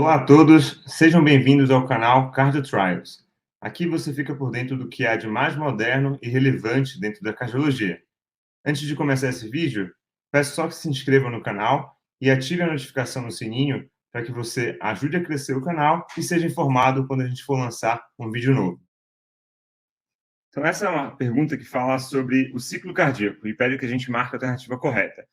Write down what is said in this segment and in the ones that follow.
Olá a todos, sejam bem-vindos ao canal Cardio Trials. Aqui você fica por dentro do que há de mais moderno e relevante dentro da cardiologia. Antes de começar esse vídeo, peço só que se inscreva no canal e ative a notificação no sininho para que você ajude a crescer o canal e seja informado quando a gente for lançar um vídeo novo. Então essa é uma pergunta que fala sobre o ciclo cardíaco e pede que a gente marque a alternativa correta.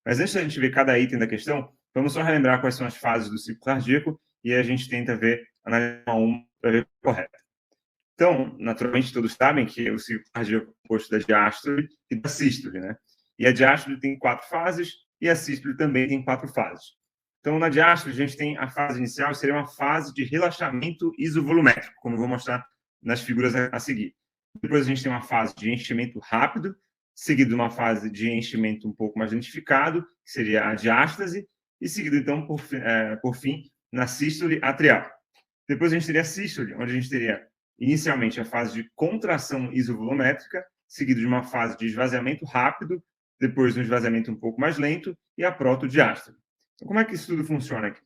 Mas antes da gente ver cada item da questão, vamos só relembrar quais são as fases do ciclo cardíaco e a gente tenta ver, analisar uma para ver a correta. Então, naturalmente, todos sabem que o ciclo cardíaco é composto da diástole e da sístole, né? E a diástole tem 4 fases e a sístole também tem 4 fases. Então, na diástole, a gente tem a fase inicial, seria uma fase de relaxamento isovolumétrico, como eu vou mostrar nas figuras a seguir. Depois a gente tem uma fase de enchimento rápido, seguido de uma fase de enchimento um pouco mais lentificado, que seria a diástase, e seguido, então, por fim, na sístole atrial. Depois a gente teria a sístole, onde a gente teria inicialmente a fase de contração isovolumétrica, seguido de uma fase de esvaziamento rápido, depois um esvaziamento um pouco mais lento e a protodiástole. Então, como é que isso tudo funciona aqui?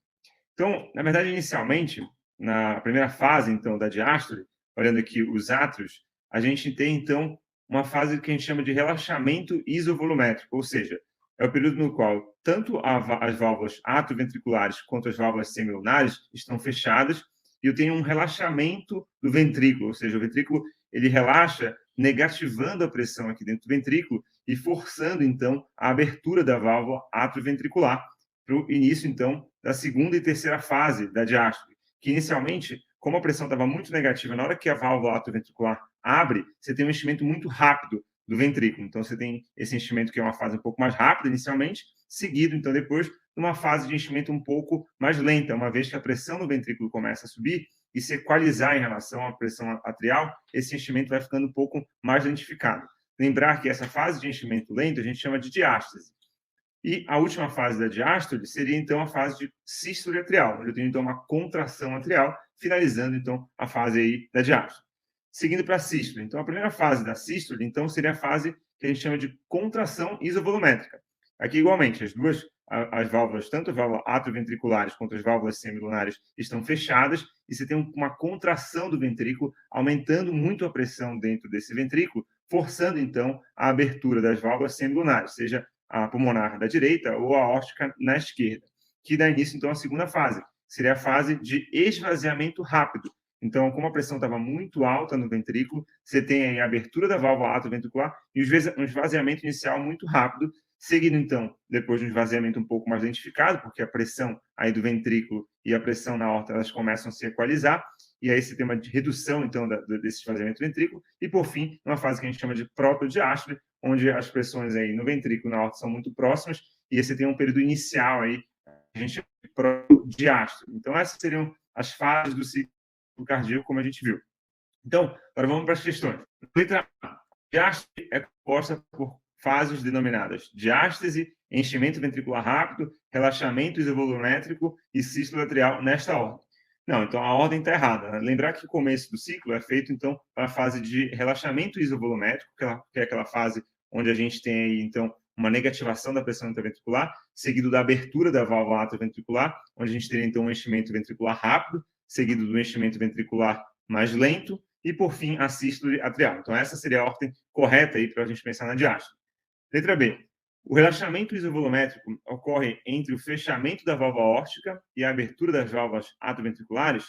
Então, na verdade, inicialmente, na primeira fase, então, da diástole, olhando aqui os átrios, a gente tem, então, uma fase que a gente chama de relaxamento isovolumétrico, ou seja, é o período no qual tanto as válvulas atrioventriculares quanto as válvulas semilunares estão fechadas e eu tenho um relaxamento do ventrículo, ou seja, o ventrículo ele relaxa, negativando a pressão aqui dentro do ventrículo e forçando, então, a abertura da válvula atrioventricular para o início, então, da segunda e terceira fase da diástole, que inicialmente, como a pressão estava muito negativa, na hora que a válvula atrioventricular abre, você tem um enchimento muito rápido do ventrículo. Então, você tem esse enchimento que é uma fase um pouco mais rápida inicialmente, seguido, então, depois, de uma fase de enchimento um pouco mais lenta, uma vez que a pressão no ventrículo começa a subir e se equalizar em relação à pressão atrial, esse enchimento vai ficando um pouco mais lentificado. Lembrar que essa fase de enchimento lento a gente chama de diástase. E a última fase da diástole seria, então, a fase de sístole atrial, onde eu tenho, então, uma contração atrial, finalizando, então, a fase aí da diástole. Seguindo para a sístole. Então, a primeira fase da sístole, então, seria a fase que a gente chama de contração isovolumétrica. Aqui, igualmente, as válvulas, tanto as válvulas atrioventriculares quanto as válvulas semilunares, estão fechadas e você tem uma contração do ventrículo, aumentando muito a pressão dentro desse ventrículo, forçando, então, a abertura das válvulas semilunares, seja a pulmonar da direita ou a aórtica na esquerda, que dá início, então, à segunda fase. Seria a fase de esvaziamento rápido. Então, como a pressão estava muito alta no ventrículo, você tem aí a abertura da válvula atrioventricular e um esvaziamento inicial muito rápido, seguido, então, depois de um esvaziamento um pouco mais lentificado, porque a pressão aí do ventrículo e a pressão na aorta, elas começam a se equalizar, e aí você tem uma redução, então, desse esvaziamento do ventrículo, e, por fim, uma fase que a gente chama de protodiástole, onde as pressões aí no ventrículo e na aorta são muito próximas, e aí você tem um período inicial aí, a gente chama de protodiástole. Então, essas seriam as fases do ciclo cardíaco, como a gente viu. Então, agora vamos para as questões. Letra A. Diástole é composta por fases denominadas diástase, enchimento ventricular rápido, relaxamento isovolumétrico e sístole atrial nesta ordem. Não, então a ordem está errada. Né? Lembrar que o começo do ciclo é feito, então, para a fase de relaxamento isovolumétrico, que é aquela fase onde a gente tem aí, então, uma negativação da pressão intraventricular, seguido da abertura da válvula atrioventricular, onde a gente teria, então, um enchimento ventricular rápido, seguido do enchimento ventricular mais lento, e, por fim, a sístole atrial. Então, essa seria a ordem correta aí para a gente pensar na diástole. Letra B. O relaxamento isovolumétrico ocorre entre o fechamento da válvula aórtica e a abertura das válvulas atrioventriculares.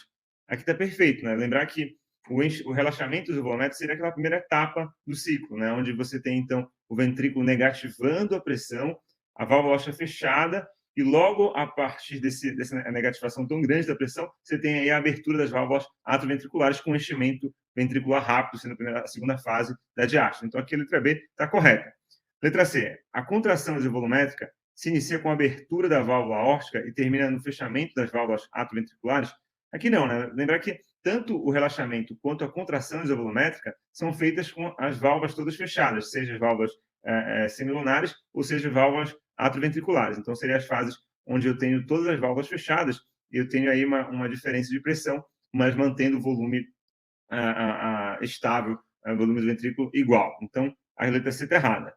Aqui está perfeito, né? Lembrar que o relaxamento isovolumétrico seria aquela primeira etapa do ciclo, né? Onde você tem, então, o ventrículo negativando a pressão, a válvula aórtica fechada, e logo a partir dessa negativação tão grande da pressão, você tem aí a abertura das válvulas atrioventriculares com enchimento ventricular rápido, sendo a segunda fase da diástole. Então, aqui a letra B está correta. Letra C. A contração isovolumétrica se inicia com a abertura da válvula aórtica e termina no fechamento das válvulas atrioventriculares. Aqui não, né? Lembrar que tanto o relaxamento quanto a contração isovolumétrica são feitas com as válvulas todas fechadas, seja as válvulas semilunares ou seja válvulas atrioventriculares. Então, seriam as fases onde eu tenho todas as válvulas fechadas e eu tenho aí uma diferença de pressão, mas mantendo o volume estável, o volume do ventrículo igual. Então, a letra C está errada.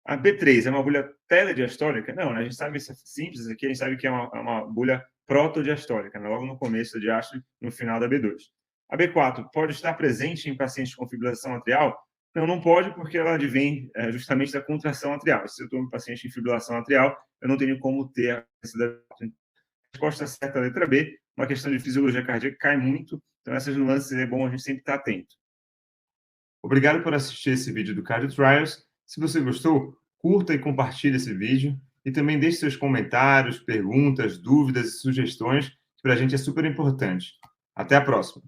A B3 é uma agulha telediastólica? Não, né? A gente sabe isso é simples aqui, a gente sabe que é uma agulha protodiastólica, né? Logo no começo da diástole, no final da B2. A B4 pode estar presente em pacientes com fibrilação atrial? Não pode, porque ela advém justamente da contração atrial. Se eu estou em paciente em fibrilação atrial, eu não tenho como ter a resposta certa, a letra B. Uma questão de fisiologia cardíaca cai muito, então essas nuances é bom a gente sempre estar atento. Obrigado por assistir esse vídeo do Cardio Trials. Se você gostou, curta e compartilhe esse vídeo. E também deixe seus comentários, perguntas, dúvidas e sugestões, que para a gente é super importante. Até a próxima!